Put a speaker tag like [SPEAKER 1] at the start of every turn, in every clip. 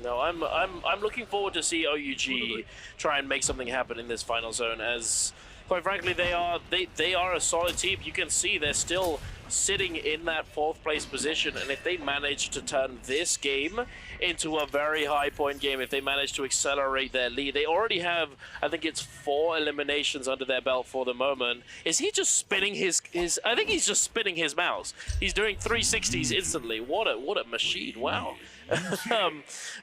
[SPEAKER 1] No, I'm looking forward to see OUG try and make something happen in this final zone, as quite frankly they are a solid team. You can see they're still sitting in that 4th place position, and if they manage to turn this game into a very high point game, if they manage to accelerate their lead, they already have, I think it's 4 eliminations under their belt for the moment. Is he just spinning his I think he's just spinning his mouse. He's doing 360s instantly. What a machine, wow.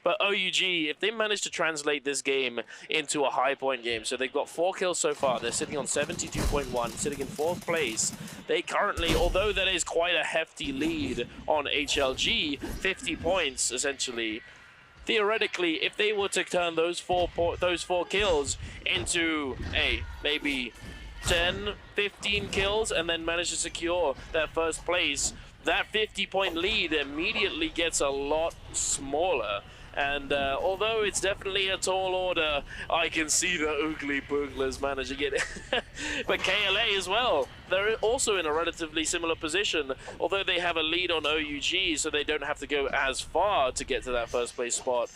[SPEAKER 1] But OUG, if they manage to translate this game into a high point game, so they've got 4 kills so far, they're sitting on 72.1, sitting in 4th place. They currently, although that is quite a hefty lead on HLG, 50 points essentially. Theoretically, if they were to turn those four kills into maybe 10, 15 kills and then manage to secure that 1st place, that 50-point lead immediately gets a lot smaller. And although it's definitely a tall order, I can see the Oogly Booglers managing it. But KLA as well, they're also in a relatively similar position, although they have a lead on OUG, so they don't have to go as far to get to that 1st place spot.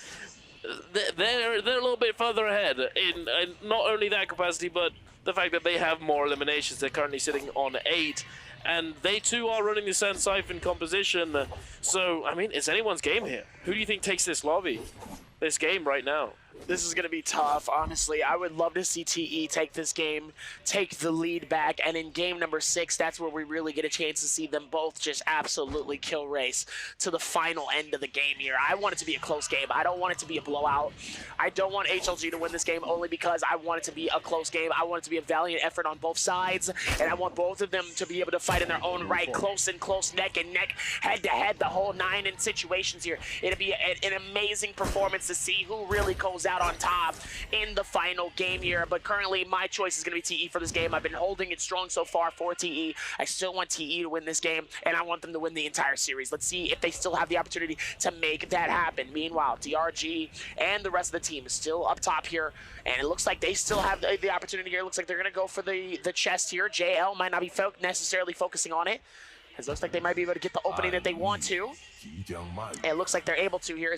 [SPEAKER 1] They're a little bit further ahead in not only that capacity, but the fact that they have more eliminations. They're currently sitting on 8. And they too are running the Sand Siphon composition. So, I mean, it's anyone's game here. Who do you think takes this lobby? This game right now?
[SPEAKER 2] This is going to be tough, honestly. I would love to see TE take this game, take the lead back, and in game number 6, that's where we really get a chance to see them both just absolutely kill race to the final end of the game here. I want it to be a close game. I don't want it to be a blowout. I don't want HLG to win this game only because I want it to be a close game. I want it to be a valiant effort on both sides, and I want both of them to be able to fight in their own right, close and close, neck and neck, head to head, the whole 9 in situations here. It'll be an amazing performance to see who really goes out on top in the final game here, but currently my choice is going to be TE for this game. I've been holding it strong so far for TE. I still want TE to win this game, and I want them to win the entire series. Let's see if they still have the opportunity to make that happen. Meanwhile, DRG and the rest of the team is still up top here, and it looks like they still have the opportunity here. It looks like they're going to go for the chest here. JL might not be necessarily focusing on it. It looks like they might be able to get the opening that they want to. And it looks like they're able to here.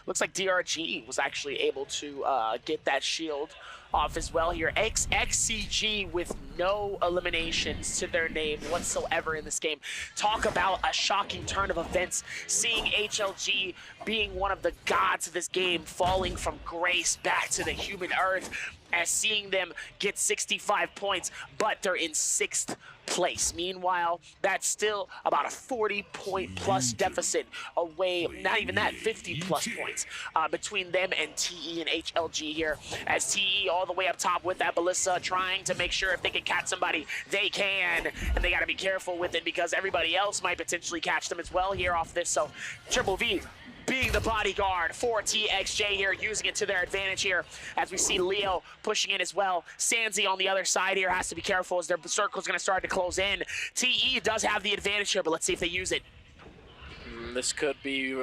[SPEAKER 2] Looks like DRG was actually able to get that shield off as well here. XCG with no eliminations to their name whatsoever in this game. Talk about a shocking turn of events, seeing HLG being one of the gods of this game, falling from grace back to the human earth, as seeing them get 65 points, but they're in 6th place. Meanwhile, that's still about a 40-point plus deficit away, not even that, 50 plus points between them and TE and HLG here, as TE all the way up top with that Ballista, trying to make sure if they can catch somebody, they can, and they got to be careful with it because everybody else might potentially catch them as well here off this. So Triple V being the bodyguard for TXJ here, using it to their advantage here, as we see Leo pushing in as well. Sanzi on the other side here has to be careful as their circle's going to start to close in. TE does have the advantage here, but let's see if they use it.
[SPEAKER 1] This could be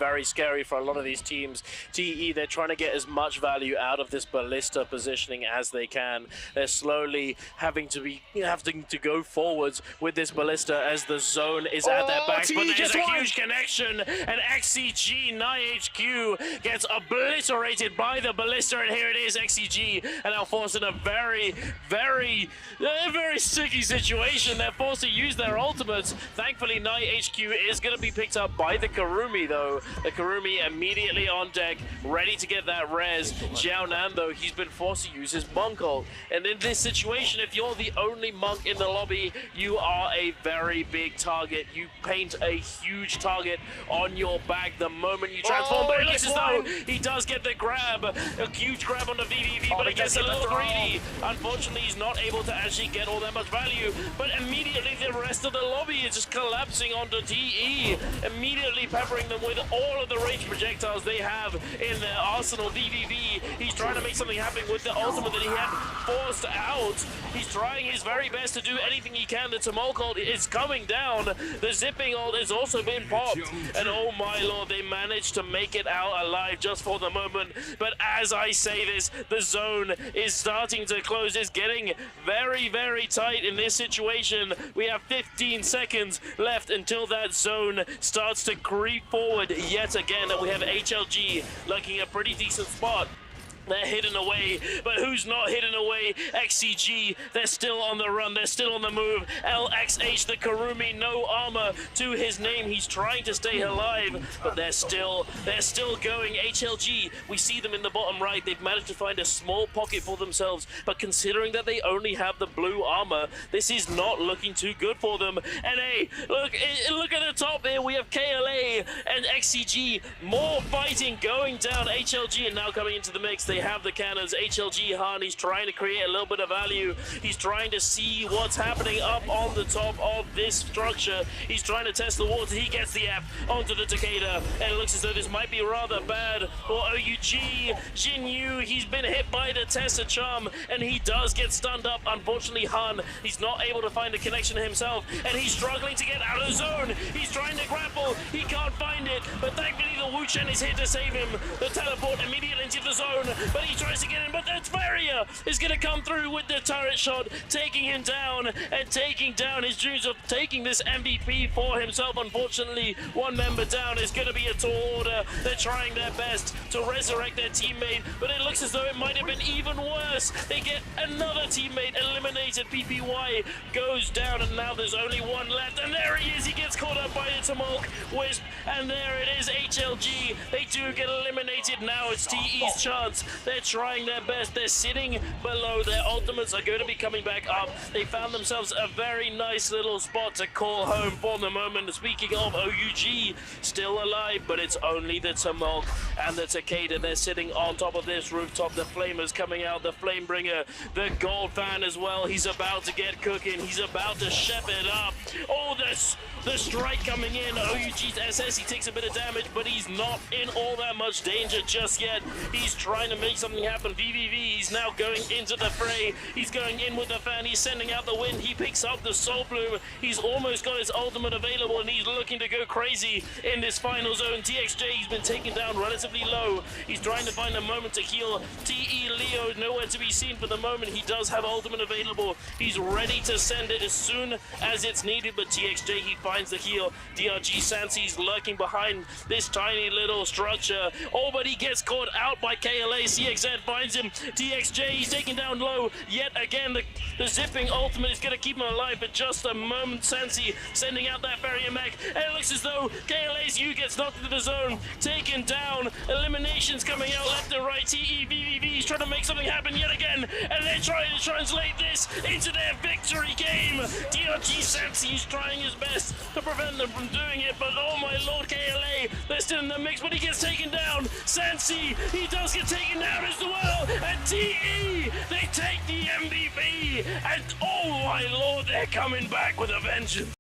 [SPEAKER 1] very scary for a lot of these teams. TE, they're trying to get as much value out of this Ballista positioning as they can. They're slowly having to go forwards with this Ballista as the zone is at their backs. But there's a huge connection, and XCG NIHQ gets obliterated by the Ballista, and here it is, XCG, and now forced in a very sticky situation. They're forced to use their ultimates. Thankfully, NIHQ is going to be picked up by the Karumi, though. The Karumi immediately on deck, ready to get that res. Xiao Nan, though, he's been forced to use his monk ult. And in this situation, if you're the only monk in the lobby, you are a very big target. You paint a huge target on your back the moment you transform. But it looks as though he does get the grab. A huge grab on the VVV, but it gets a little greedy. Unfortunately, he's not able to actually get all that much value. But immediately, the rest of the lobby is just collapsing onto TE. Immediately peppering them with all of the range projectiles they have in their arsenal. VVV, he's trying to make something happen with the ultimate that he had forced out. He's trying his very best to do anything he can. The Tumult ult is coming down. The zipping ult has also been popped. And oh my lord, they managed to make it out alive just for the moment. But as I say this, the zone is starting to close. It's getting very tight in this situation. We have 15 seconds left until that zone starts to creep forward yet again. We have HLG looking a pretty decent spot. They're hidden away, but who's not hidden away? XCG, they're still on the run, they're still on the move. LXH, the Karumi, no armor to his name. He's trying to stay alive, but they're still going. HLG, we see them in the bottom right. They've managed to find a small pocket for themselves, but considering that they only have the blue armor, this is not looking too good for them. And hey, look at the top here. We have KLA and XCG. More fighting going down. HLG and now coming into the mix. They have the cannons. HLG Han, he's trying to create a little bit of value. He's trying to see what's happening up on the top of this structure. He's trying to test the water. He gets the F onto the Takeda, and it looks as though this might be rather bad for OUG. Jin Yu, he's been hit by the Tessa Charm, and he does get stunned up. Unfortunately, Han, he's not able to find a connection himself, and he's struggling to get out of the zone. He's trying to grapple. He can't find it, but thankfully the Wu Chen is here to save him. The teleport immediately into the zone, but he tries to get in, but that's Varia is going to come through with the turret shot, taking him down and taking down his dreams of taking this MVP for himself. Unfortunately, one member down is going to be a tall order. They're trying their best to resurrect their teammate, but it looks as though it might have been even worse. They get another teammate eliminated. PPY goes down, and now there's only one left, and there he is. He gets caught up by the Tamok Wisp, and there it is. HLG, they do get eliminated. Now it's TE's chance. They're trying their best. They're sitting below. Their ultimates are going to be coming back up. They found themselves a very nice little spot to call home for the moment. Speaking of, OUG still alive, but it's only the Tamok and the Takeda. They're sitting on top of this rooftop. The Flamers coming out. The Flamebringer, the Gold Fan as well. He's about to get cooking. He's about to chef it up. Oh, the strike coming in. OUG's SS, he takes a bit of damage, but he's not in all that much danger just yet. He's trying to make something happen. VVV, he's now going into the fray. He's going in with the fan. He's sending out the wind. He picks up the Soul Bloom. He's almost got his ultimate available, and he's looking to go crazy in this final zone. TXJ, he's been taken down relatively low. He's trying to find a moment to heal. TE Leo, nowhere to be seen for the moment. He does have ultimate available. He's ready to send it as soon as it's needed, but TXJ, he finds the heal. DRG Sansi's lurking behind this tiny little structure. Oh, but he gets caught out by KLA. CXZ finds him. TXJ, he's taken down low. Yet again, the zipping ultimate is going to keep him alive for just a moment. Sansi sending out that barrier mech, and it looks as though KLA's U gets knocked into the zone. Taken down. Eliminations coming out left and right. TEVVV is trying to make something happen yet again, and they're trying to translate this into their victory game. DRG Sansi is trying his best to prevent them from doing it, but oh my lord, KLA, they're still in the mix, but he gets taken down. Sansi, he does get taken down as well, and TE, they take the MVP, and oh my lord, they're coming back with a vengeance.